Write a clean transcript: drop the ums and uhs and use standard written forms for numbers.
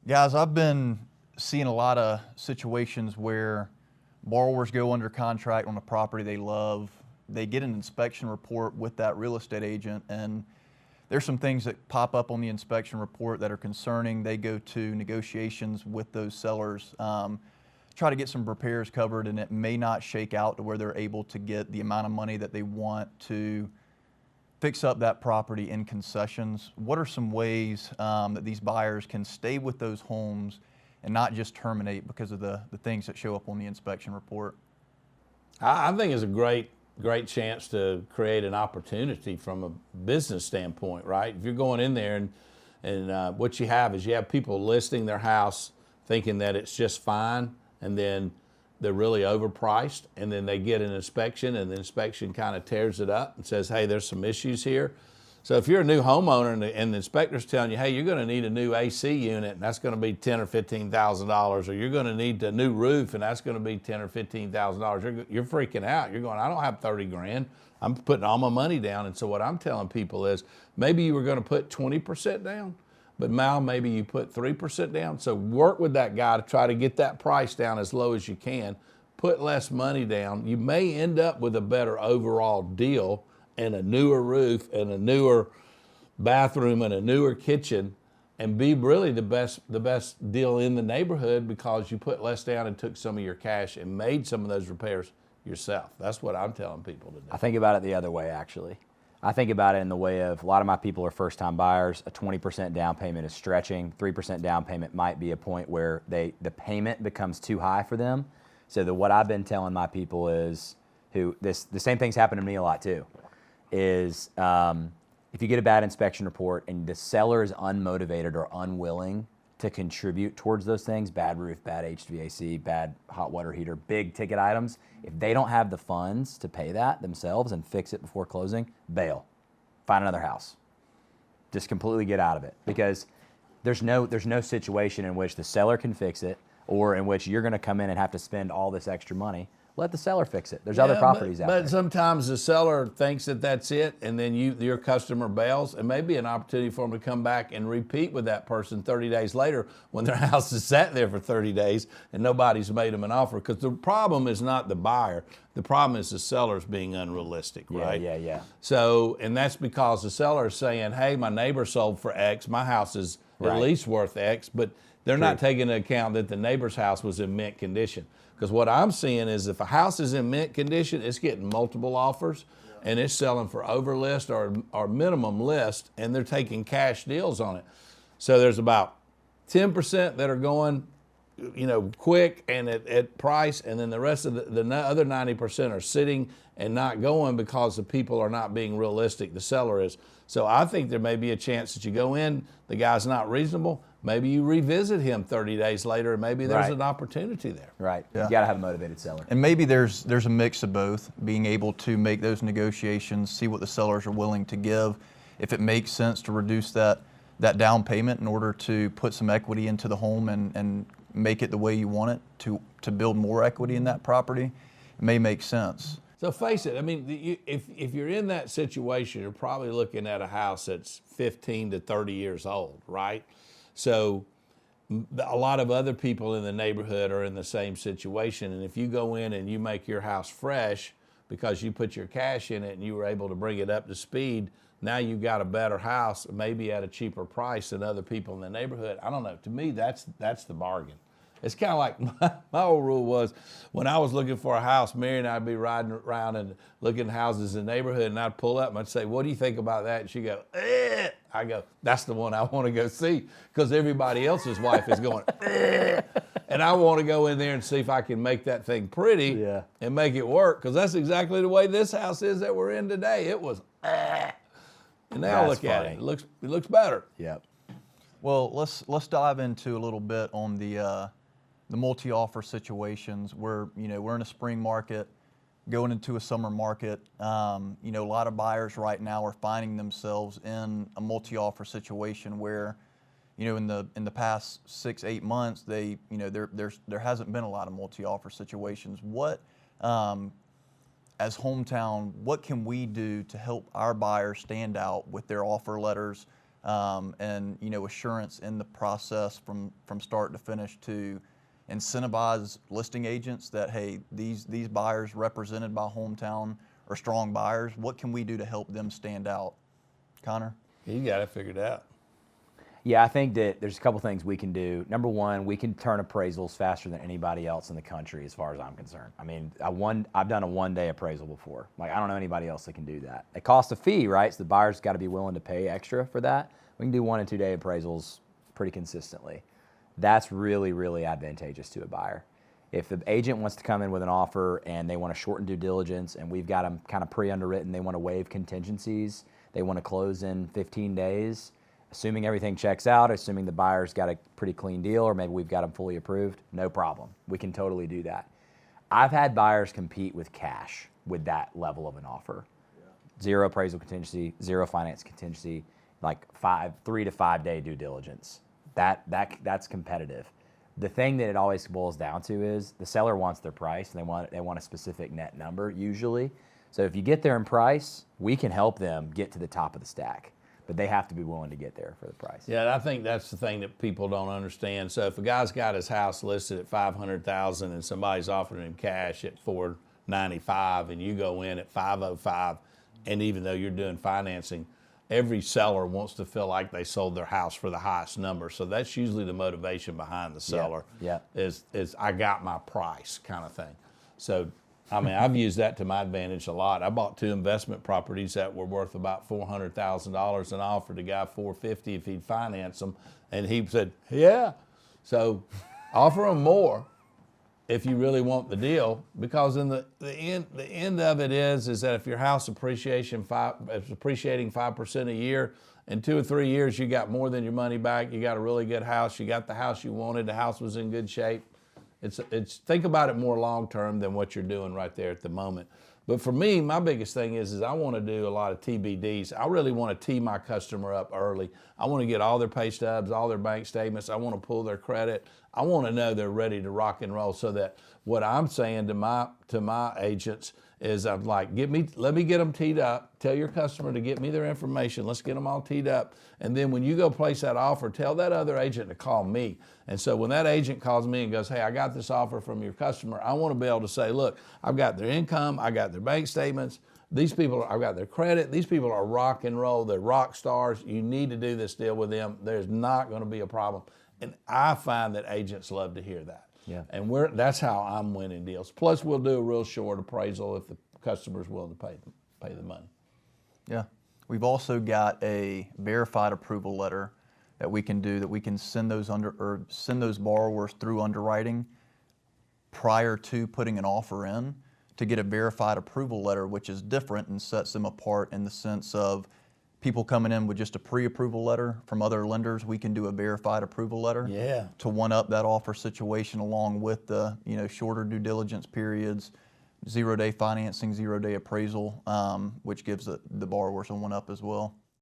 Guys, I've been seeing a lot of situations where borrowers go under contract on a property they love. They get an inspection report with that real estate agent, and there's some things that pop up on the inspection report that are concerning. They go to negotiations with those sellers, try to get some repairs covered, and it may not shake out to where they're able to get the amount of money that they want to fix up that property in concessions. What are some ways that these buyers can stay with those homes and not just terminate because of the things that show up on the inspection report? I think it's a great chance to create an opportunity from a business standpoint, right? If you're going in there and what you have is you have people listing their house thinking that it's just fine, and then they're really overpriced, and then they get an inspection, and the inspection kind of tears it up and says, hey, there's some issues here. So if you're a new homeowner and the inspector's telling you, hey, you're going to need a new AC unit, and that's going to be $10,000 or $15,000, or you're going to need a new roof, and that's going to be $10,000 or $15,000, you're freaking out. You're going, I don't have 30 grand. I'm putting all my money down. And so what I'm telling people is, maybe you were going to put 20% down, but now maybe you put 3% down. So work with that guy to try to get that price down as low as you can. Put less money down. You may end up with a better overall deal and a newer roof and a newer bathroom and a newer kitchen, and be really the best deal in the neighborhood because you put less down and took some of your cash and made some of those repairs yourself. That's what I'm telling people to do. I think about it the other way, actually. I think about it in the way of a lot of my people are first-time buyers. A 20% down payment is stretching. 3% down payment might be a point where the payment becomes too high for them. So what I've been telling my people is, the same thing's happened to me a lot too, is if you get a bad inspection report and the seller is unmotivated or unwilling to contribute towards those things, bad roof, bad HVAC, bad hot water heater, big ticket items, if they don't have the funds to pay that themselves and fix it before closing, bail. Find another house. Just completely get out of it, because there's no situation in which the seller can fix it or in which you're going to come in and have to spend all this extra money. Let the seller fix it. There's other properties out there. But sometimes the seller thinks that that's it, and then your customer bails. It may be an opportunity for them to come back and repeat with that person 30 days later when their house has sat there for 30 days and nobody's made them an offer. Because the problem is not the buyer. The problem is the seller's being unrealistic, right? Yeah. So, and that's because the seller is saying, hey, my neighbor sold for X, my house is at least worth X, but they're not taking into account that the neighbor's house was in mint condition. Because what I'm seeing is if a house is in mint condition, it's getting multiple offers, and it's selling for over list or minimum list, and they're taking cash deals on it. So there's about 10% that are going, quick and at price, and then the rest of the other 90% are sitting and not going because the people are not being realistic. The seller is. So I think there may be a chance that you go in, the guy's not reasonable. Maybe you revisit him 30 days later, and maybe there's an opportunity there. Right. Yeah. You got to have a motivated seller. And maybe there's a mix of both, being able to make those negotiations, see what the sellers are willing to give. If it makes sense to reduce that down payment in order to put some equity into the home and make it the way you want it, to build more equity in that property, it may make sense. So face it, I mean, if you're in that situation, you're probably looking at a house that's 15 to 30 years old, right? So a lot of other people in the neighborhood are in the same situation. And if you go in and you make your house fresh because you put your cash in it and you were able to bring it up to speed, now you've got a better house, maybe at a cheaper price than other people in the neighborhood. I don't know. To me, that's the bargain. It's kind of like my old rule was, when I was looking for a house, Mary and I'd be riding around and looking at houses in the neighborhood, and I'd pull up and I'd say, what do you think about that? And she'd go, eh. I go, that's the one I want to go see, because everybody else's wife is going, eh. And I want to go in there and see if I can make that thing pretty and make it work, because that's exactly the way this house is that we're in today. It was, eh. And now look at it. It looks better. Yep. Well, let's dive into a little bit on the multi-offer situations where, we're in a spring market, going into a summer market. A lot of buyers right now are finding themselves in a multi-offer situation where, in the past 6-8 months, there hasn't been a lot of multi-offer situations. What, as Hometown, what can we do to help our buyers stand out with their offer letters? and assurance in the process from start to finish to incentivize listing agents that, hey, these buyers represented by Hometown are strong buyers. What can we do to help them stand out? Connor? You got it figured out. Yeah, I think that there's a couple things we can do. Number one, we can turn appraisals faster than anybody else in the country, as far as I'm concerned. I mean, I've done a one-day appraisal before. Like, I don't know anybody else that can do that. It costs a fee, right? So the buyer's got to be willing to pay extra for that. We can do 1 and 2 day appraisals pretty consistently. That's really, really advantageous to a buyer. If the agent wants to come in with an offer and they want to shorten due diligence and we've got them kind of pre-underwritten, they want to waive contingencies, they want to close in 15 days, assuming everything checks out, assuming the buyer's got a pretty clean deal, or maybe we've got them fully approved, no problem. We can totally do that. I've had buyers compete with cash with that level of an offer. Yeah. 0 appraisal contingency, 0 finance contingency, like 3 to 5 day due diligence. That's competitive. The thing that it always boils down to is the seller wants their price, and they want a specific net number usually. So if you get there in price, we can help them get to the top of the stack. But they have to be willing to get there for the price. Yeah, I think that's the thing that people don't understand. So if a guy's got his house listed at $500,000 and somebody's offering him cash at $495, and you go in at $505, and even though you're doing financing, every seller wants to feel like they sold their house for the highest number. So that's usually the motivation behind the seller. Yeah. Is I got my price kind of thing. So I mean, I've used that to my advantage a lot. I bought 2 investment properties that were worth about $400,000 and I offered the guy $450 if he'd finance them, and he said, yeah. So offer them more if you really want the deal, because in the end of it is that if your house is appreciating 5% a year, in 2 or 3 years you got more than your money back. You got a really good house. You got the house you wanted. The house was in good shape. It's think about it more long term than what you're doing right there at the moment. But for me, my biggest thing is I want to do a lot of TBDs. I really want to tee my customer up early. I want to get all their pay stubs, all their bank statements. I want to pull their credit. I want to know they're ready to rock and roll, so that what I'm saying to my agents is I'm like, let me get them teed up. Tell your customer to get me their information. Let's get them all teed up. And then when you go place that offer, tell that other agent to call me. And so when that agent calls me and goes, hey, I got this offer from your customer, I want to be able to say, look, I've got their income, I got their bank statements. These people, I've got their credit. These people are rock and roll. They're rock stars. You need to do this deal with them. There's not going to be a problem. And I find that agents love to hear that. Yeah. And that's how I'm winning deals. Plus, we'll do a real short appraisal if the customer's willing to pay the money. Yeah. We've also got a verified approval letter that we can do, that we can send those borrowers through underwriting prior to putting an offer in, to get a verified approval letter, which is different and sets them apart in the sense of people coming in with just a pre-approval letter from other lenders. We can do a verified approval letter to one up that offer situation, along with the shorter due diligence periods, 0 day financing, 0 day appraisal, which gives the borrowers a one up as well.